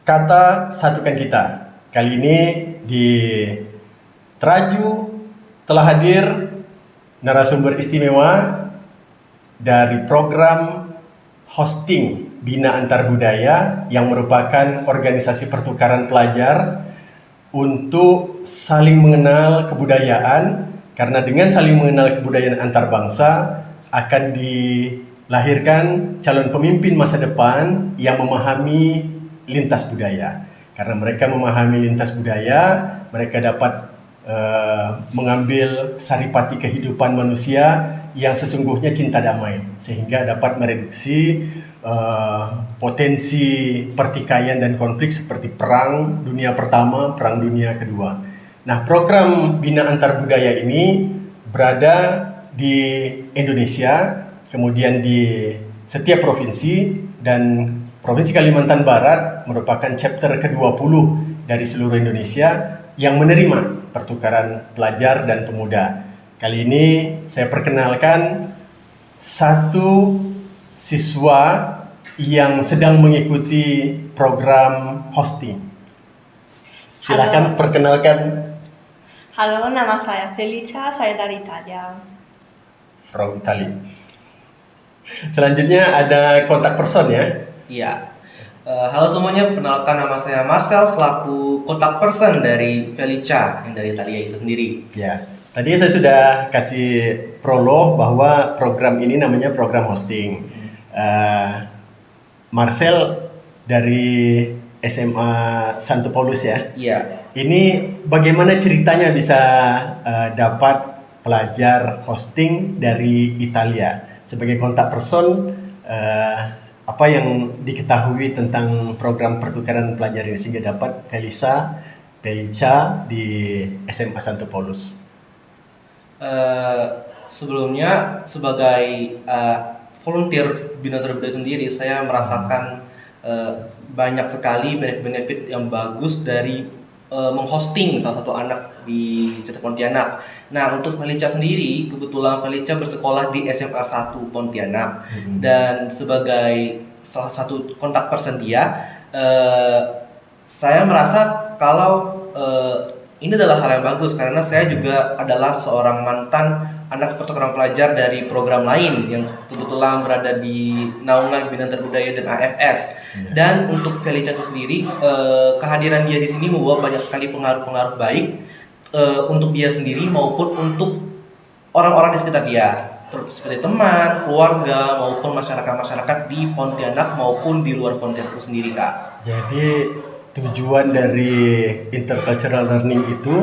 Kata Satukan Kita. Kali ini di Traju telah hadir narasumber istimewa dari program hosting Bina Antar Budaya yang merupakan organisasi pertukaran pelajar untuk saling mengenal kebudayaan, karena dengan saling mengenal kebudayaan antar bangsa akan dilahirkan calon pemimpin masa depan yang memahami lintas budaya. Karena mereka memahami lintas budaya, mereka dapat mengambil saripati kehidupan manusia yang sesungguhnya cinta damai, sehingga dapat mereduksi potensi pertikaian dan konflik seperti Perang Dunia Pertama, Perang Dunia Kedua. Nah, program Bina Antar Budaya ini berada di Indonesia, kemudian di setiap provinsi, dan Provinsi Kalimantan Barat merupakan chapter ke-20 dari seluruh Indonesia yang menerima pertukaran pelajar dan pemuda. Kali ini saya perkenalkan satu siswa yang sedang mengikuti program hosting. Silakan perkenalkan. Halo, nama saya Felicia, saya dari Italia. From Italy. Selanjutnya ada kontak person ya. Iya. Halo semuanya, perkenalkan nama saya Marcel selaku kontak person dari Felicia yang dari Italia itu sendiri. Ya, tadi saya sudah kasih prolog bahwa program ini namanya program hosting. Marcel dari SMA Santo Paulus ya. Iya. Ini bagaimana ceritanya bisa dapat pelajar hosting dari Italia sebagai kontak person? Apa yang diketahui tentang program pertukaran pelajar ini sehingga dapat Felicia di SMA Santo Paulus? Sebelumnya sebagai volunteer Bina Antar Budaya sendiri, saya merasakan banyak sekali benefit yang bagus dari menghosting salah satu anak di Kota Pontianak. Nah, untuk Felicia sendiri, kebetulan Felicia bersekolah di SMA 1 Pontianak, dan sebagai salah satu kontak person dia, saya merasa kalau ini adalah hal yang bagus karena saya juga adalah seorang mantan anak pertukaran pelajar dari program lain yang kebetulan berada di naungan Bina Antar Budaya dan AFS. Dan untuk Felicia itu sendiri, kehadiran dia di sini membawa banyak sekali pengaruh-pengaruh baik untuk dia sendiri maupun untuk orang-orang di sekitar dia, seperti teman, keluarga maupun masyarakat-masyarakat di Pontianak maupun di luar Pontianak itu sendiri, Kak. Jadi tujuan dari intercultural learning itu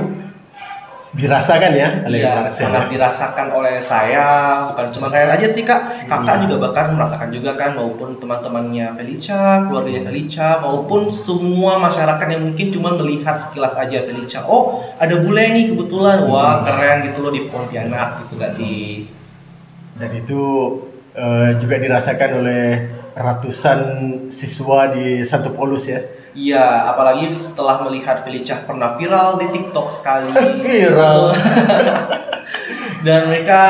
dirasakan ya oleh Marcel. Sangat dirasakan oleh saya, bukan cuma saya aja sih Kak. Kakak juga bahkan merasakan juga kan, maupun teman-temannya Felicia, keluarganya Felicia, maupun semua masyarakat yang mungkin cuma melihat sekilas aja Felicia. Oh, ada bule nih kebetulan, wah keren gitu loh di Pontianak gitu gak sih? Dan itu juga dirasakan oleh ratusan siswa di Santo Paulus ya. Iya, apalagi setelah melihat Felicia pernah viral di TikTok sekali. Viral. Dan mereka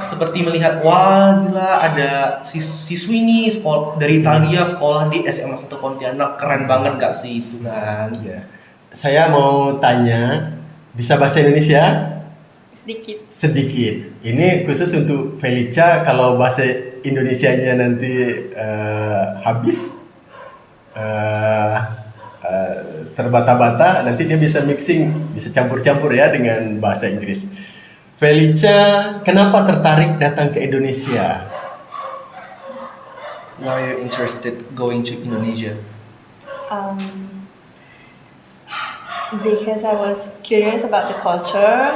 seperti melihat, wah gila ada siswi nih dari Italia sekolah di SMA 1 Pontianak, keren banget gak sih itu kan? Iya. Saya mau tanya, bisa bahasa Indonesia? Sedikit. Ini khusus untuk Felicia, kalau bahasa Indonesianya nanti habis, terbata-bata, nanti dia bisa mixing, bisa campur-campur ya dengan bahasa Inggris. Felicia, kenapa tertarik datang ke Indonesia? Why are you interested going to Indonesia? Because I was curious about the culture,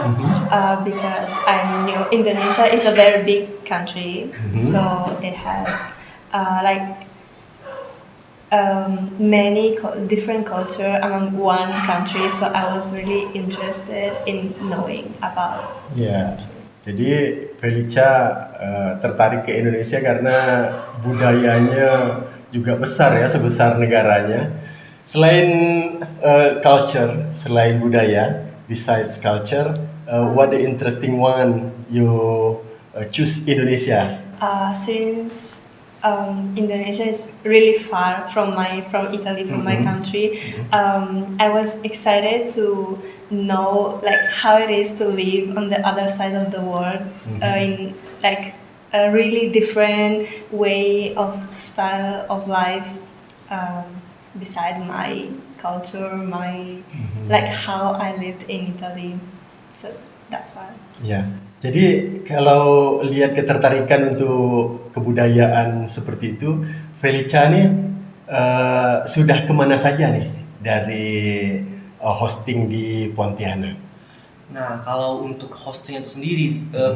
because I knew Indonesia is a very big country, so it has many different culture among one country. So I was really interested in knowing about this country. Jadi Felicia tertarik ke Indonesia karena budayanya juga besar ya, sebesar negaranya. Selain culture, selain budaya, besides culture, what the interesting one you choose Indonesia? Since Indonesia is really far from Italy, from my country. I was excited to know like how it is to live on the other side of the world in like a really different way of style of life beside my culture, my like how I lived in Italy. So that's why. Ya, jadi kalau lihat ketertarikan untuk kebudayaan seperti itu, Felicia nih sudah kemana saja nih dari hosting di Pontianak? Nah, kalau untuk hosting itu sendiri,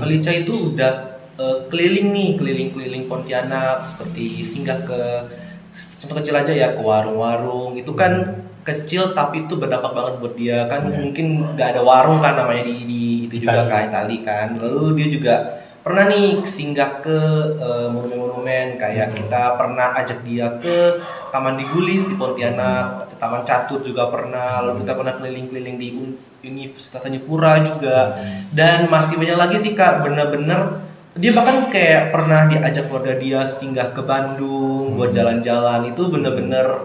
Felicia itu udah keliling Pontianak, seperti singgah ke contoh kecil aja ya, ke warung-warung. Itu kan kecil tapi itu berdampak banget buat dia kan. Mungkin nggak ada warung kan namanya di itu juga kan Itali kan. Lalu dia juga pernah nih singgah ke monumen-monumen, kayak kita pernah ajak dia ke Taman Digulis di Pontianak, Taman Catur juga pernah. Lalu kita pernah keliling-keliling di Universitas Tanjung juga. Dan masih banyak lagi sih Kak, bener-bener dia bahkan kayak pernah diajak keluarga dia singgah ke Bandung buat jalan-jalan. Itu bener-bener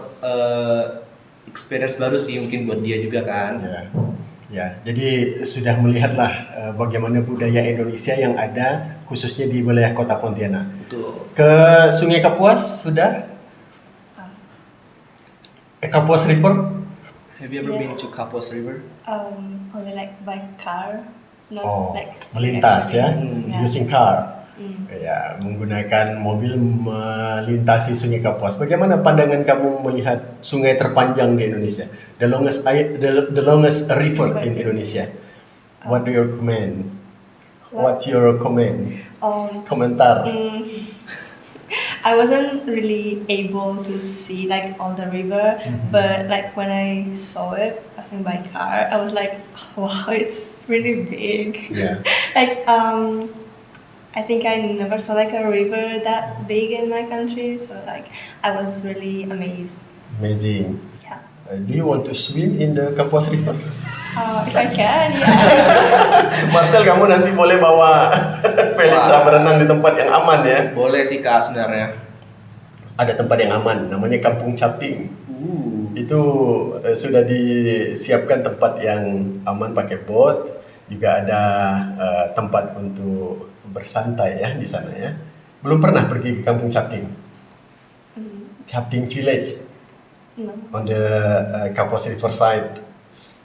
experience baru sih mungkin buat dia juga kan. Ya, jadi sudah melihatlah bagaimana budaya Indonesia yang ada khususnya di wilayah Kota Pontianak. Betul. Ke Sungai Kapuas sudah? Kapuas River? Have you ever Yeah. been to Kapuas River? Only like by car, not Oh, like melintas ya, Yeah. using car. Ya, menggunakan mobil melintasi Sungai Kapuas. Bagaimana pandangan kamu melihat sungai terpanjang di Indonesia? The longest river in Indonesia. What do you comment? What's your comment? Komentar. I wasn't really able to see like all the river, but like when I saw it passing by car, I was like, wow, it's really big. Yeah. Like I think I never saw like a river that big in my country, so like I was really amazed. Amazing. Yeah. Do you want to swim in the Kapuas River? If I can, yes. Marcel, kamu nanti boleh bawa Felicia berenang di tempat yang aman ya. Boleh sih Kak sebenarnya. Ada tempat yang aman, namanya Kampung Caping. Itu sudah disiapkan tempat yang aman pakai boat, juga ada tempat untuk bersantai ya di sana ya. Belum pernah pergi ke Kampung Caping? Caping Village No. on the Kapuas Riverside.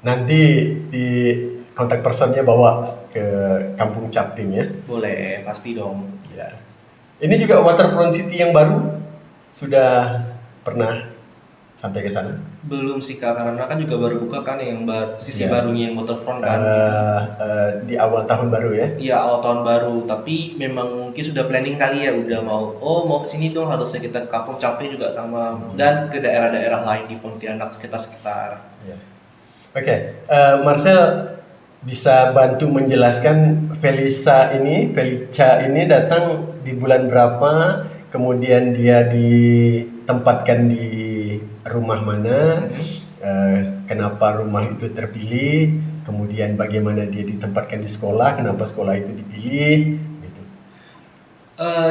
Nanti di kontak personnya bawa ke Kampung Caping ya. Boleh, pasti dong. Ya. Ini juga waterfront city yang baru. Sudah pernah sampai ke sana? Belum sih Kak, karena kan juga baru buka kan yang sisi Ya. barunya yang waterfront kan. gitu. Di awal tahun baru ya. Iya, awal tahun baru, tapi memang mungkin sudah planning kali ya, udah mau kesini dong, harusnya kita ke Kampung Capek juga sama, dan ke daerah-daerah lain di Pontianak sekitar-sekitar. Ya. Oke, Marcel bisa bantu menjelaskan Felicia ini datang di bulan berapa, kemudian dia ditempatkan di rumah mana, kenapa rumah itu terpilih, kemudian bagaimana dia ditempatkan di sekolah, kenapa sekolah itu dipilih, gitu.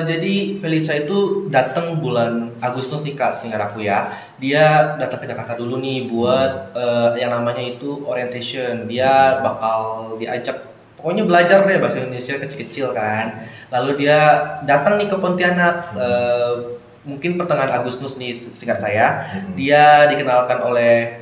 Jadi Felicia itu datang bulan Agustus nih Kak, seingat aku ya. Dia datang ke Jakarta dulu nih buat yang namanya itu orientation. Dia bakal diajak, pokoknya belajar deh bahasa Indonesia kecil-kecil kan. Lalu dia datang nih ke Pontianak, mungkin pertengahan Agustus nih seingat saya. Dia dikenalkan oleh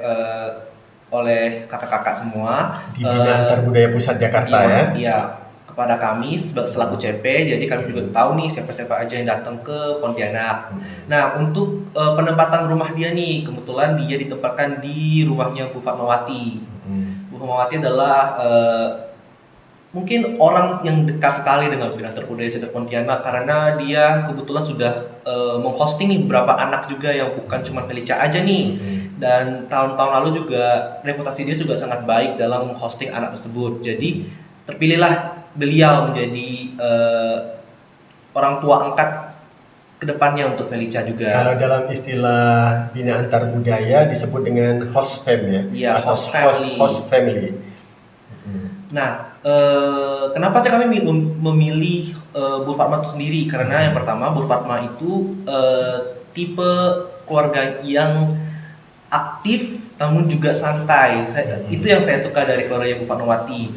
kakak-kakak semua. Di Bina Antar Budaya Pusat Jakarta ya. Iya, kepada kami selaku CP, jadi kami juga tahu nih siapa-siapa aja yang datang ke Pontianak. Nah, untuk penempatan rumah dia nih, kebetulan dia ditempatkan di rumahnya Bu Fatmawati. Bu Fatmawati adalah mungkin orang yang dekat sekali dengan Bina Antar Budaya Center Pontianak, karena dia kebetulan sudah menghosting nih beberapa anak juga yang bukan cuma Felicia aja nih. Dan tahun-tahun lalu juga reputasi dia juga sangat baik dalam menghosting anak tersebut. Jadi terpilihlah beliau menjadi orang tua angkat kedepannya untuk Felicia juga. Kalau dalam istilah Bina Antar Budaya disebut dengan host fam ya? Iya, Atau host family. Host family. Nah, kenapa sih kami memilih Bu Fatma itu sendiri, karena yang pertama Bu Fatma itu tipe keluarga yang aktif namun juga santai. Itu yang saya suka dari keluarga Bu Fatmawati.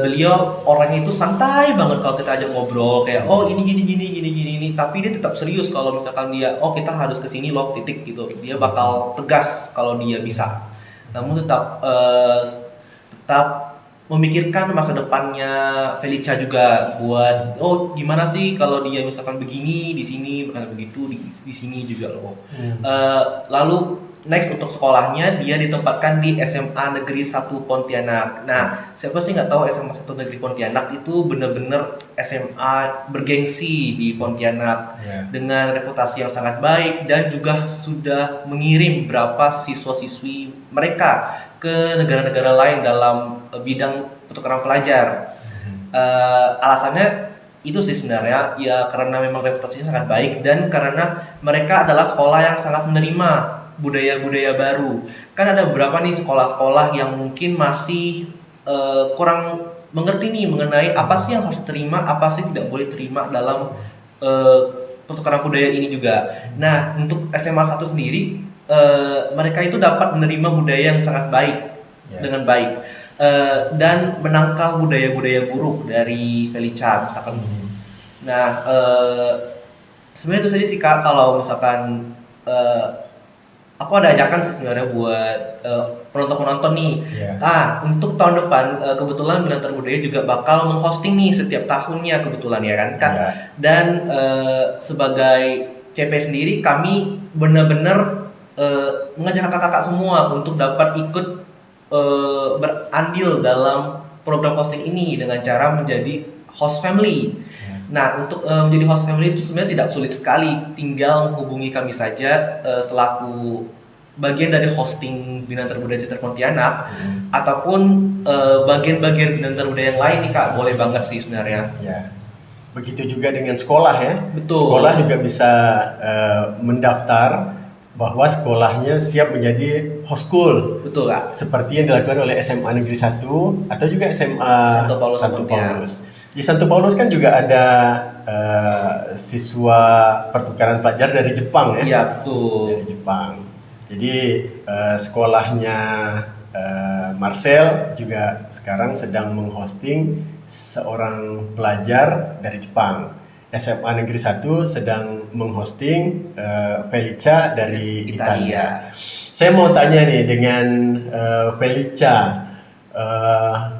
Beliau orangnya itu santai banget kalau kita ajak ngobrol, kayak oh ini, tapi dia tetap serius kalau misalkan dia kita harus ke sini loh, titik gitu. Dia bakal tegas kalau dia bisa. Namun tetap memikirkan masa depannya Felicia juga, buat gimana sih kalau dia misalkan begini di sini, bukan begitu di sini juga loh. Lalu next untuk sekolahnya, dia ditempatkan di SMA Negeri 1 Pontianak. Nah, siapa sih nggak tahu SMA 1 Negeri Pontianak itu bener-bener SMA bergengsi di Pontianak, dengan reputasi yang sangat baik, dan juga sudah mengirim berapa siswa-siswi mereka ke negara-negara lain dalam bidang pertukaran pelajar. Alasannya itu sih sebenarnya ya karena memang reputasinya sangat baik, dan karena mereka adalah sekolah yang sangat menerima budaya-budaya baru. Kan ada beberapa nih sekolah-sekolah yang mungkin masih kurang mengerti nih mengenai apa sih yang harus diterima, apa sih tidak boleh terima dalam pertukaran budaya ini juga. Nah, untuk SMA 1 sendiri, mereka itu dapat menerima budaya yang sangat baik, dengan baik, dan menangkal budaya-budaya buruk dari Felicia misalkan. Nah, sebenarnya itu saja sih Kak, kalau misalkan aku ada ajakan sih sebenarnya buat penonton-penonton nih. Nah, untuk tahun depan kebetulan Binatar Budaya juga bakal menghosting nih setiap tahunnya kebetulan ya kan Kak. Dan sebagai CP sendiri kami benar-benar mengajak kakak-kakak semua untuk dapat ikut berandil dalam program hosting ini dengan cara menjadi host family. Nah, untuk menjadi host family itu sebenarnya tidak sulit sekali, tinggal menghubungi kami saja selaku bagian dari hosting Binatar Budaya Citra Pontianak, ataupun bagian-bagian Binatar Budaya yang lain nih Kak, boleh banget sih sebenarnya. Ya, begitu juga dengan sekolah ya. Betul. Sekolah juga bisa mendaftar bahwa sekolahnya siap menjadi host school. Betul Kak. Seperti yang dilakukan oleh SMA Negeri 1 atau juga SMA Santo Paulus. Di Santo Paulus kan juga ada siswa pertukaran pelajar dari Jepang ya. Iya, betul. Dari Jepang. Jadi sekolahnya Marcel juga sekarang sedang menghosting seorang pelajar dari Jepang. SMA Negeri 1 sedang menghosting Felicia dari Italia. Saya mau tanya nih dengan Felicia,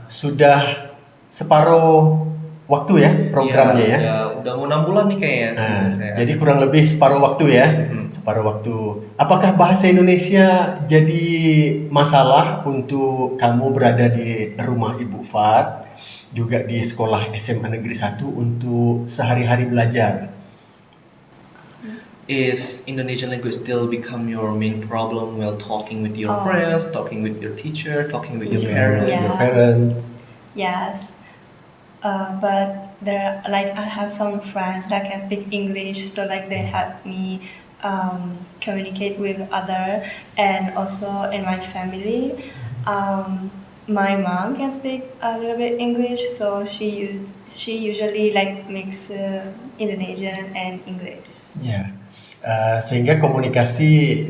sudah separuh waktu ya programnya ya? Ya, udah mau 6 bulan nih kayaknya. Jadi kurang lebih separuh waktu ya, separuh waktu. Apakah bahasa Indonesia jadi masalah untuk kamu berada di rumah Ibu Fat, juga di sekolah SMA Negeri 1 untuk sehari-hari belajar? Is Indonesian language still become your main problem while talking with your friends, talking with your teacher, talking with your parents? Yeah. Your parents? Yes. But there, like, I have some friends that can speak English, so like they help me communicate with other, and also in my family. My mom can speak a little bit English, so she usually like mix Indonesian and English. Ya, sehingga komunikasi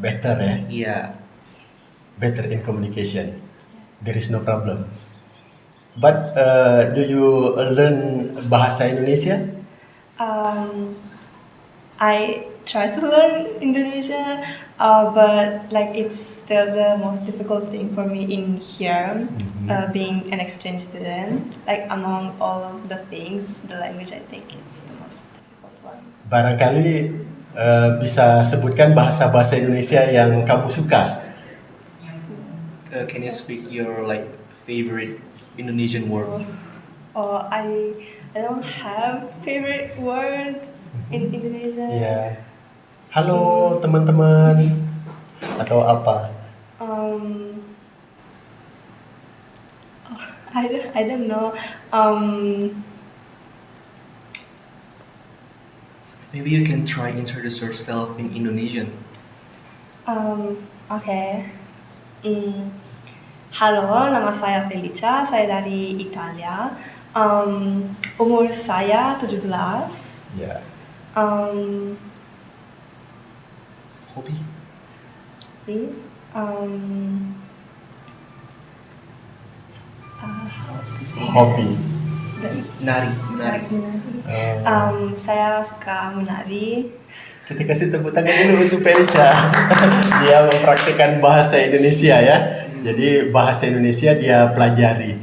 better ya. Iya. Better in communication. There is no problem. But do you learn bahasa Indonesia? I try to learn Indonesian, but like it's still the most difficult thing for me in here, being an exchange student. Like among all of the things, the language I think it's the most difficult one. Barangkali bisa sebutkan bahasa-bahasa Indonesia yang kamu suka. Can you speak your like favorite Indonesian word? I don't have favorite word in Indonesia. Ya. Halo teman-teman atau apa? I don't know. Maybe you can try introduce yourself in Indonesian. Okay. Halo, nama saya Felicia. Saya dari Italia. Umur saya 17. Ya. Um, Hobi? How to say Hobi. this? Menari. Menari. Saya suka menari. Kita kasih tepuk tangan dulu untuk Felicia. Dia mempraktikkan bahasa Indonesia ya. Jadi bahasa Indonesia dia pelajari.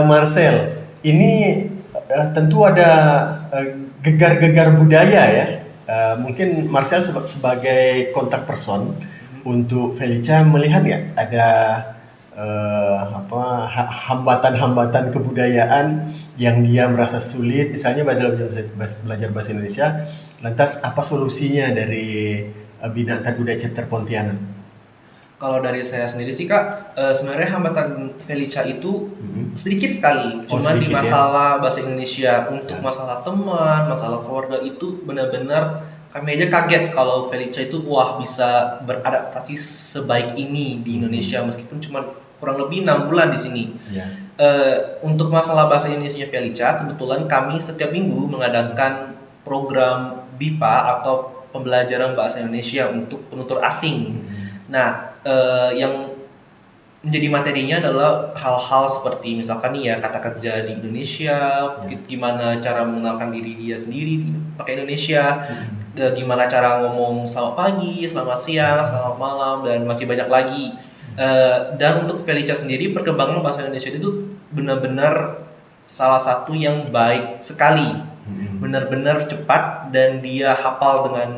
Marcel, ini tentu ada gegar-gegar budaya ya. Mungkin Marcel sebagai kontak person untuk Felicia melihat nggak ada hambatan-hambatan kebudayaan yang dia merasa sulit, misalnya belajar bahasa Indonesia, lantas apa solusinya dari Bina Antar Budaya Center Pontianak? Kalau dari saya sendiri sih Kak, sebenarnya hambatan Felicia itu sedikit sekali, cuma di sedikit, masalah bahasa Indonesia. Untuk masalah teman, masalah keluarga itu benar-benar kami aja kaget kalau Felicia itu bisa beradaptasi sebaik ini di Indonesia meskipun cuma kurang lebih 6 bulan di sini. Ya. Untuk masalah bahasa Indonesia Felicia, kebetulan kami setiap minggu mengadakan program BIPA atau pembelajaran bahasa Indonesia untuk penutur asing. Nah, yang menjadi materinya adalah hal-hal seperti misalkan nih ya kata kerja di Indonesia, gimana cara mengenalkan diri dia sendiri pakai Indonesia, gimana cara ngomong selamat pagi, selamat siang, selamat malam, dan masih banyak lagi. Dan untuk Felicia sendiri, perkembangan bahasa Indonesia itu benar-benar salah satu yang baik sekali, benar-benar cepat dan dia hafal dengan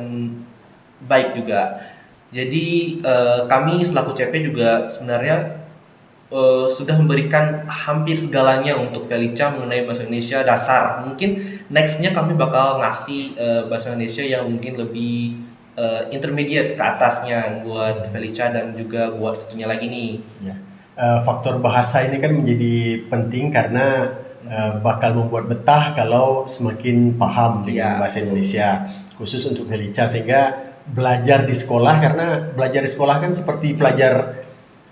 baik juga. Jadi kami selaku CP juga sebenarnya sudah memberikan hampir segalanya untuk Felicia mengenai bahasa Indonesia dasar. Mungkin nextnya kami bakal ngasih bahasa Indonesia yang mungkin lebih intermediate ke atasnya buat Felicia dan juga buat satunya lagi nih. Ya. Faktor bahasa ini kan menjadi penting karena bakal membuat betah kalau semakin paham dengan bahasa Indonesia, khusus untuk Felicia, sehingga belajar di sekolah, karena belajar di sekolah kan seperti pelajar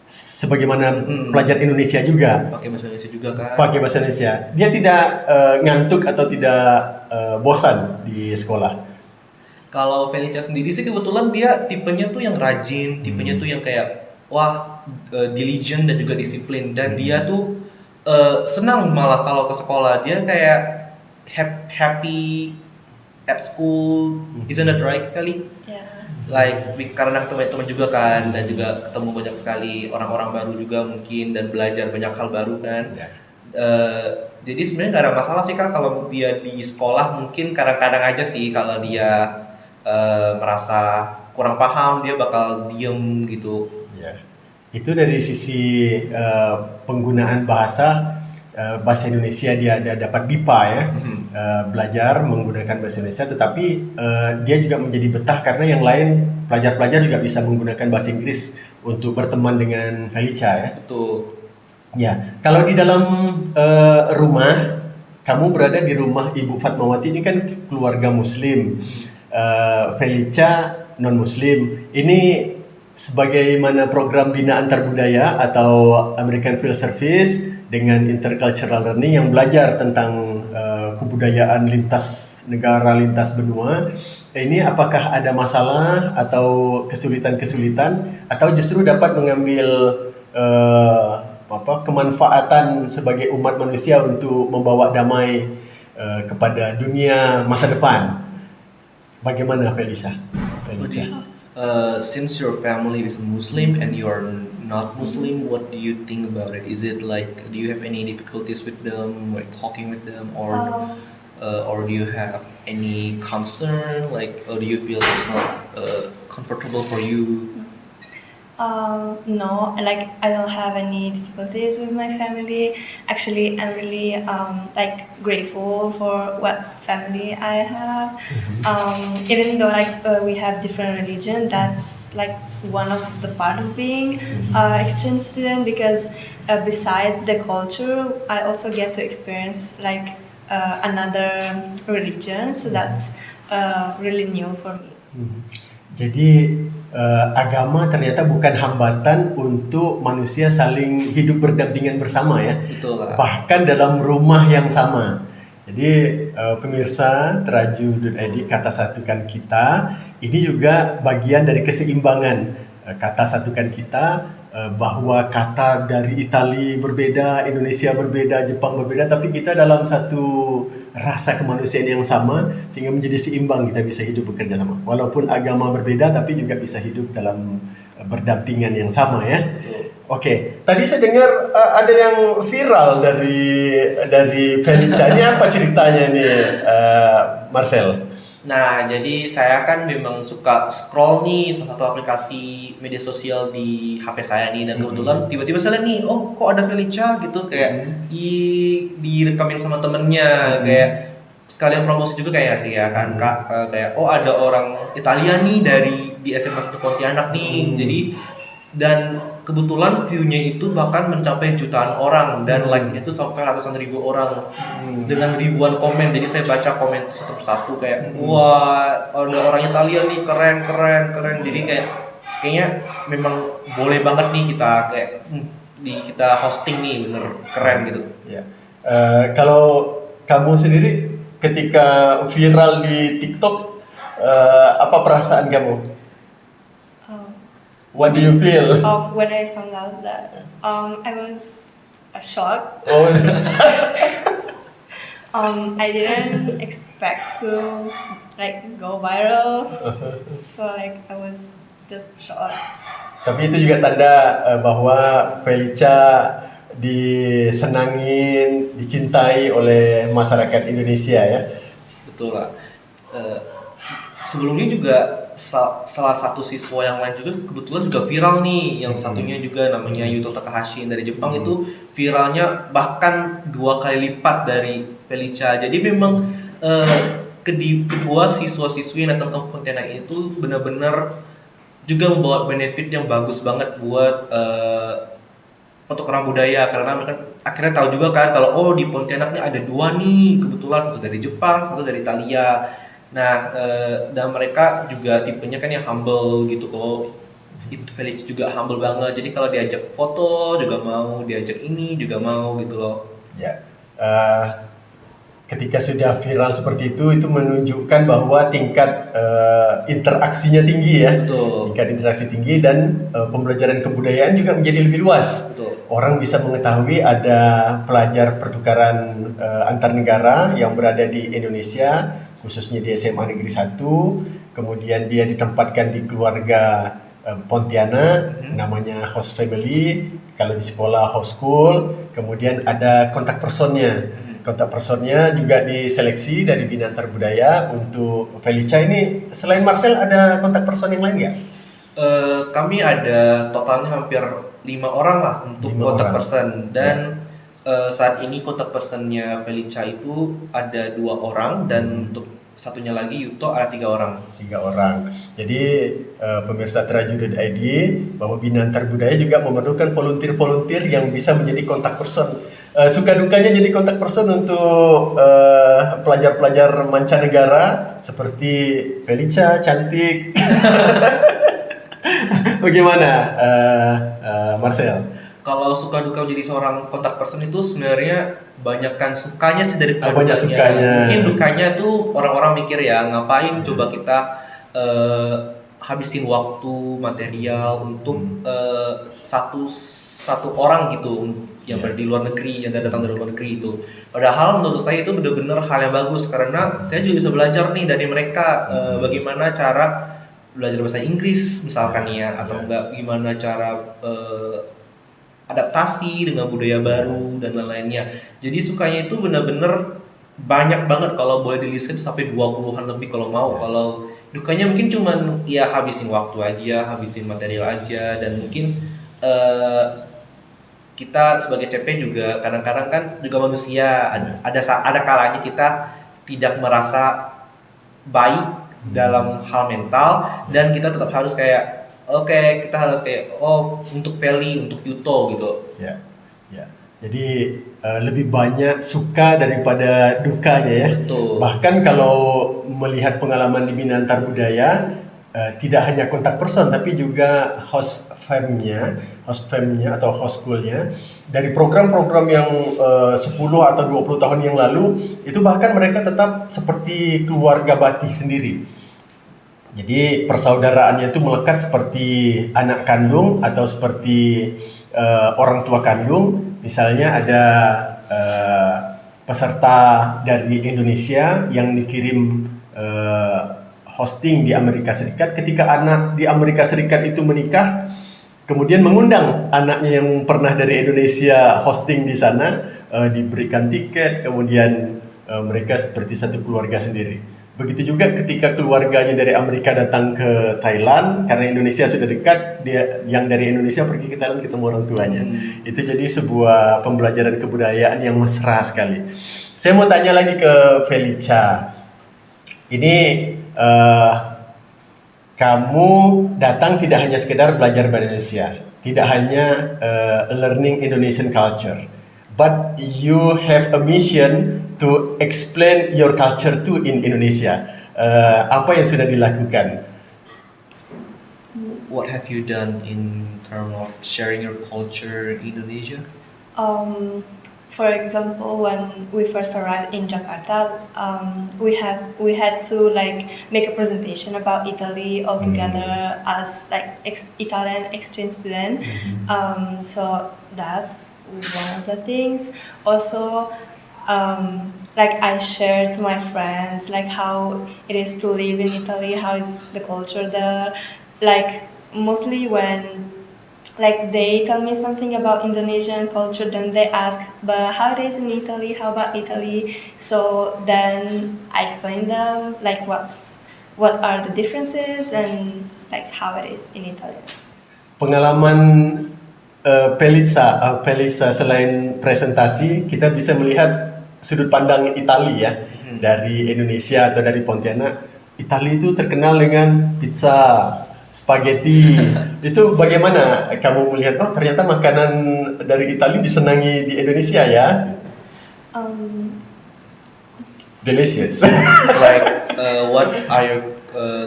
sebagaimana pelajar Indonesia juga. Pakai bahasa Indonesia juga kan? Pakai bahasa Indonesia. Dia tidak ngantuk atau tidak bosan di sekolah. Kalau Felicia sendiri sih kebetulan dia tipenya tuh yang rajin, tipenya tuh yang kayak diligent dan juga disiplin, dan dia tuh senang malah kalau ke sekolah. Dia kayak happy at school, isn't that right, Feli? Yeah. Like karena ketemu teman juga kan, dan juga ketemu banyak sekali orang-orang baru juga mungkin, dan belajar banyak hal baru kan. Jadi sebenarnya nggak ada masalah sih Kak kalau dia di sekolah. Mungkin kadang-kadang aja sih kalau dia merasa kurang paham, dia bakal diem gitu. Ya. Itu dari sisi penggunaan bahasa Indonesia, dia dapat BIPA ya, belajar menggunakan bahasa Indonesia, tetapi dia juga menjadi betah karena yang lain pelajar-pelajar juga bisa menggunakan bahasa Inggris untuk berteman dengan Felicia ya. Betul. Ya, kalau di dalam rumah, kamu berada di rumah Ibu Fatmawati, ini kan keluarga Muslim, Felicia non Muslim. Ini sebagaimana program Bina Antar Budaya atau American Field Service dengan intercultural learning yang belajar tentang kebudayaan lintas negara, lintas benua. Ini apakah ada masalah atau kesulitan-kesulitan, atau justru dapat mengambil kemanfaatan sebagai umat manusia untuk membawa damai kepada dunia masa depan? Bagaimana Felicia? Since your family is Muslim and you are not Muslim, what do you think about it? Is it like, do you have any difficulties with them, like talking with them, or do you have any concern, like, or do you feel it's not comfortable for you? No, like I don't have any difficulties with my family. Actually, I'm really grateful for what family I have. Even though we have different religion, that's like one of the part of being exchange student, because besides the culture, I also get to experience another religion. So that's really new for me. Jadi agama ternyata bukan hambatan untuk manusia saling hidup berdampingan bersama ya. Betul Kak. Bahkan dalam rumah yang sama. Jadi pemirsa Teraju.id, kata satukan kita ini juga bagian dari keseimbangan. Kata satukan kita, bahwa kata dari Italia berbeda, Indonesia berbeda, Jepang berbeda, tapi kita dalam satu rasa kemanusiaan yang sama sehingga menjadi seimbang, kita bisa hidup bekerja sama. Walaupun agama berbeda tapi juga bisa hidup dalam berdampingan yang sama ya. Oke, tadi saya dengar ada yang viral dari Felicia. Ini apa ceritanya nih, Marcel? Nah, jadi saya kan memang suka scroll nih salah satu aplikasi media sosial di HP saya nih, dan kebetulan tiba-tiba saya lihat nih, oh kok ada Felicia gitu, kayak direkamin sama temennya, kayak sekalian promosi juga kayak sih ya kan Kak. Kayak oh ada orang Italia nih dari di SMA 1 Pontianak nih, jadi dan kebetulan view-nya itu bahkan mencapai jutaan orang, dan like-nya itu sampai ratusan ribu orang dengan ribuan komen. Jadi saya baca komen satu persatu kayak wah ada orang Italia nih, keren keren keren. Jadi kayaknya memang boleh banget nih kita kayak kita hosting nih, bener keren gitu. Ya. Kalau kamu sendiri ketika viral di TikTok, apa perasaan kamu? What do you feel? When I found out that, I was shocked. Oh, I didn't expect to like go viral, so like I was just shocked. tapi itu juga tanda bahwa Felicia disenangin, dicintai oleh masyarakat Indonesia ya. Betul lah. Sebelumnya juga salah satu siswa yang lain juga kebetulan juga viral nih. Yang satunya juga namanya Yuto Takahashi dari Jepang, itu viralnya bahkan 2 kali lipat dari Felicia. Jadi memang kedua siswa-siswi yang datang ke Pontianak itu benar-benar juga membawa benefit yang bagus banget buat pertukaran budaya, karena mereka akhirnya tahu juga kan kalau oh di Pontianak nih ada 2 nih, kebetulan satu dari Jepang, satu dari Italia. Nah, dan mereka juga tipenya kan yang humble gitu. Kalau itu Felix juga humble banget. Jadi kalau diajak foto juga mau, diajak ini juga mau gitu loh. Ya, ketika sudah viral seperti itu menunjukkan bahwa tingkat interaksinya tinggi ya. Betul. Tingkat interaksi tinggi, dan pembelajaran kebudayaan juga menjadi lebih luas. Betul. Orang bisa mengetahui ada pelajar pertukaran antar negara yang berada di Indonesia, khususnya di SMA Negeri 1, kemudian dia ditempatkan di keluarga Pontianak, namanya host family, kalau di sekolah host school, kemudian ada kontak personnya. Kontak personnya juga diseleksi dari Bina Antar Budaya. Untuk Felicia ini, selain Marcel ada kontak person yang lain nggak? Kami ada totalnya hampir 5 orang lah untuk 5 kontak orang. person, dan saat ini kontak personnya Felicia itu ada 2 orang, dan untuk satunya lagi Yuto ada 3 orang. 3 orang. Jadi pemirsa Teraju.id, bahwa Bina Antar Budaya juga memerlukan volunteer-volunteer yang bisa menjadi kontak person. Suka dukanya jadi kontak person untuk pelajar-pelajar mancanegara seperti Felicia, cantik. Bagaimana, Marcel? Kalau suka duka menjadi seorang kontak person itu sebenarnya banyakkan sukanya sih daripada Banyak dukanya. sukanya. Mungkin dukanya tuh orang-orang mikir ya, ngapain coba kita habisin waktu material untuk satu orang gitu yang berada di luar negeri, yang datang dari luar negeri itu. Padahal menurut saya itu benar-benar hal yang bagus, karena saya juga bisa belajar nih dari mereka bagaimana cara belajar bahasa Inggris misalkan ya, atau enggak gimana cara adaptasi dengan budaya baru dan lain-lainnya. Jadi sukanya itu benar-benar banyak banget, kalau boleh di-list sampai 20-an lebih kalau mau. Kalau dukanya mungkin cuman ya habisin waktu aja, habisin material aja, dan mungkin kita sebagai CP juga kadang-kadang kan juga manusia, ada kalanya kita tidak merasa baik dalam hal mental, dan kita tetap harus kayak kita harus kayak untuk Feli, untuk Yuto gitu. Ya, ya. Jadi lebih banyak suka daripada dukanya ya. Betul. Bahkan kalau melihat pengalaman di Bina Antar Budaya, tidak hanya kontak person tapi juga host famnya atau host schoolnya dari program-program yang 10 atau 20 tahun yang lalu itu bahkan mereka tetap seperti keluarga Batik sendiri. Jadi persaudaraannya itu melekat seperti anak kandung atau seperti orang tua kandung. Misalnya ada peserta dari Indonesia yang dikirim hosting di Amerika Serikat. Ketika anak di Amerika Serikat itu menikah, kemudian mengundang anaknya yang pernah dari Indonesia hosting di sana, diberikan tiket, kemudian mereka seperti satu keluarga sendiri. Begitu juga ketika keluarganya dari Amerika datang ke Thailand, karena Indonesia sudah dekat, dia yang dari Indonesia pergi ke Thailand ketemu orang tuanya. Itu jadi sebuah pembelajaran kebudayaan yang mesra sekali. Saya mau tanya lagi ke Felicia. Ini kamu datang tidak hanya sekedar belajar bahasa Indonesia, tidak hanya learning Indonesian culture, but you have a mission to explain your culture too in Indonesia. Apa yang sudah dilakukan? What have you done in terms of sharing your culture in Indonesia? For example, when we first arrived in Jakarta, we had to like make a presentation about Italy all together as like Italian exchange student. So that's one of the things. Also, like I share to my friends like how it is to live in Italy, how is the culture there. Like mostly when like they tell me something about Indonesian culture, then they ask, but how it is in Italy? How about Italy? So then I explain them like what are the differences and like how it is in Italy. Pengalaman Pelisa selain presentasi, kita bisa melihat sudut pandang Italia ya dari Indonesia atau dari Pontianak. Italia itu terkenal dengan pizza, spaghetti. Itu bagaimana kamu melihat, oh ternyata makanan dari Italia disenangi di Indonesia ya? Delicious. Like, what are you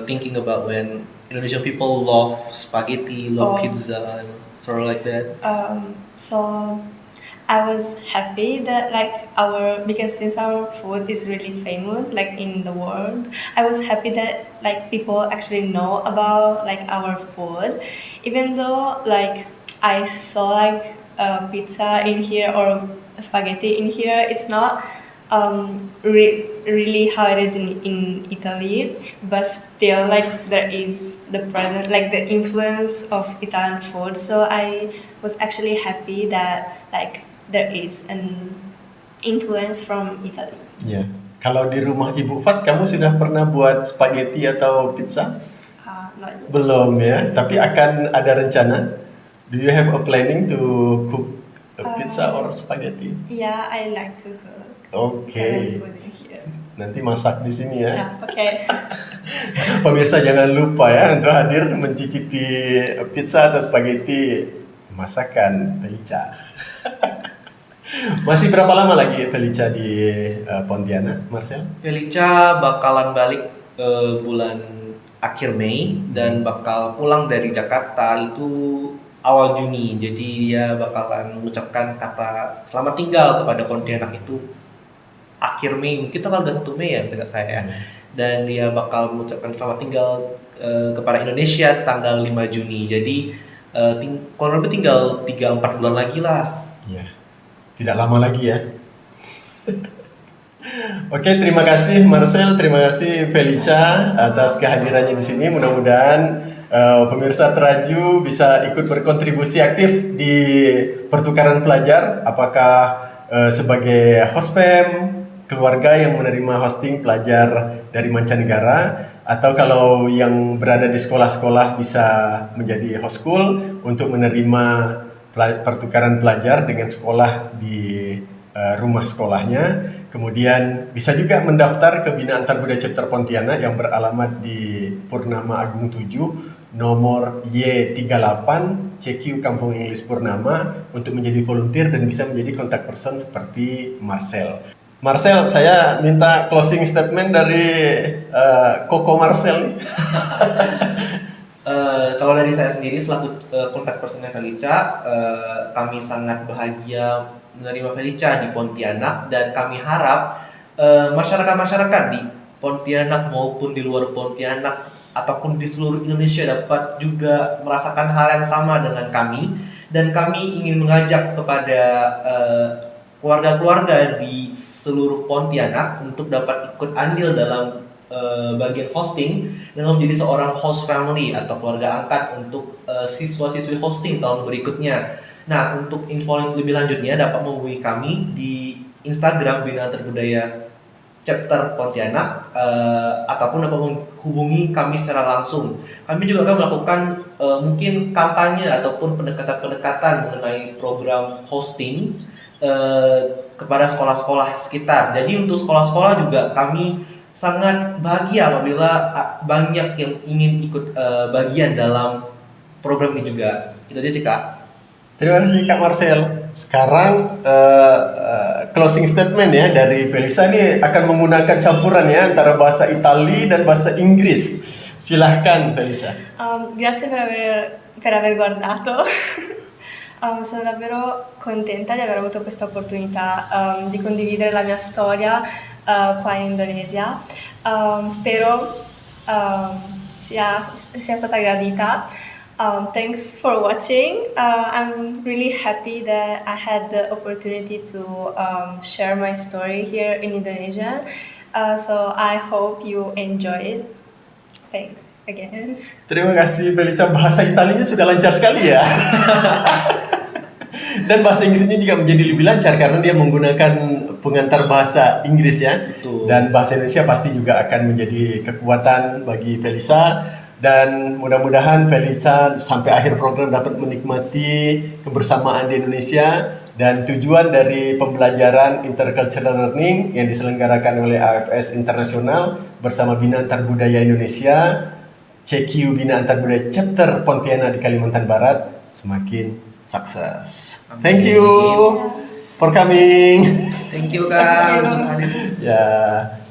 thinking about when Indonesian people love spaghetti, love pizza, and sort of like that? So I was happy that like because since our food is really famous like in the world, I was happy that like people actually know about like our food, even though like I saw like pizza in here or spaghetti in here, it's not really how it is in Italy, but still like there is the present like the influence of Italian food. So I was actually happy that like there is an influence from Italy. Ya. Kalau di rumah Ibu Fat, kamu sudah pernah buat spaghetti atau pizza? Not yet. Belum ya, tapi akan ada rencana. Do you have a planning to cook a pizza or spaghetti? Yeah, I like to cook. Oke. Italian food in here. Nanti masak di sini ya. Yeah, okay. Pemirsa jangan lupa ya untuk hadir mencicipi pizza atau spaghetti masakan Felicia. Masih berapa lama lagi Felicia di Pontianak, Marcel? Felicia bakalan balik bulan akhir Mei dan bakal pulang dari Jakarta itu awal Juni. Jadi dia bakalan mengucapkan kata selamat tinggal kepada Pontianak itu akhir Mei, mungkin tanggal 1 Mei ya seingat saya. Dan dia bakal mengucapkan selamat tinggal kepada Indonesia tanggal 5 Juni. Jadi kurang lebih tinggal 3-4 bulan lagi lah. Ya, tidak lama lagi ya. Oke, terima kasih Marcel, terima kasih Felicia atas kehadirannya di sini. Mudah-mudahan pemirsa Teraju bisa ikut berkontribusi aktif di pertukaran pelajar, apakah sebagai host fam, keluarga yang menerima hosting pelajar dari mancanegara, atau kalau yang berada di sekolah-sekolah bisa menjadi host school untuk menerima pertukaran pelajar dengan sekolah di rumah sekolahnya. Kemudian bisa juga mendaftar ke Bina Antarbudaya Cipta Pontianak yang beralamat di Purnama Agung 7 nomor Y38 CQ Kampung Inggris Purnama untuk menjadi volunteer dan bisa menjadi kontak person seperti Marcel. Marcel, saya minta closing statement dari Koko Marcel. Kalau dari saya sendiri selaku kontak personnya Felicia, kami sangat bahagia menerima Felicia di Pontianak dan kami harap masyarakat-masyarakat di Pontianak maupun di luar Pontianak ataupun di seluruh Indonesia dapat juga merasakan hal yang sama dengan kami, dan kami ingin mengajak kepada keluarga-keluarga di seluruh Pontianak untuk dapat ikut andil dalam bagian hosting dengan menjadi seorang host family atau keluarga angkat untuk siswa-siswi hosting tahun berikutnya. Nah, untuk info yang lebih lanjutnya dapat menghubungi kami di Instagram Bina Terbudaya Chapter Pontianak, ataupun dapat menghubungi kami secara langsung. Kami juga akan melakukan mungkin kampanye ataupun pendekatan-pendekatan mengenai program hosting kepada sekolah-sekolah sekitar. Jadi untuk sekolah-sekolah juga kami sangat bahagia apabila banyak yang ingin ikut bagian dalam program ini juga. Itu aja sih Kak. Terima kasih Kak Marcel. Sekarang closing statement ya dari Felicia ini akan menggunakan campuran ya antara bahasa Itali dan bahasa Inggris. Silahkan Felicia. Grazie per aver guardato. Sono davvero contenta di aver avuto questa opportunità di condividere la mia storia qua in Indonesia. Spero sia stata gradita. Thanks for watching. I'm really happy that I had the opportunity to share my story here in Indonesia. So I hope you enjoy it. Thanks again. Terima kasih Felicia, bahasa Italinya sudah lancar sekali ya. Dan bahasa Inggrisnya juga menjadi lebih lancar karena dia menggunakan pengantar bahasa Inggris ya. Betul. Dan bahasa Indonesia pasti juga akan menjadi kekuatan bagi Felicia. Dan mudah-mudahan Felicia sampai akhir program dapat menikmati kebersamaan di Indonesia. Dan tujuan dari pembelajaran Intercultural Learning yang diselenggarakan oleh AFS Internasional bersama Bina Antarbudaya Indonesia, CQ Bina Antarbudaya Chapter Pontianak di Kalimantan Barat semakin sukses. Thank you for coming. Thank you Kak. Thank you. Ya.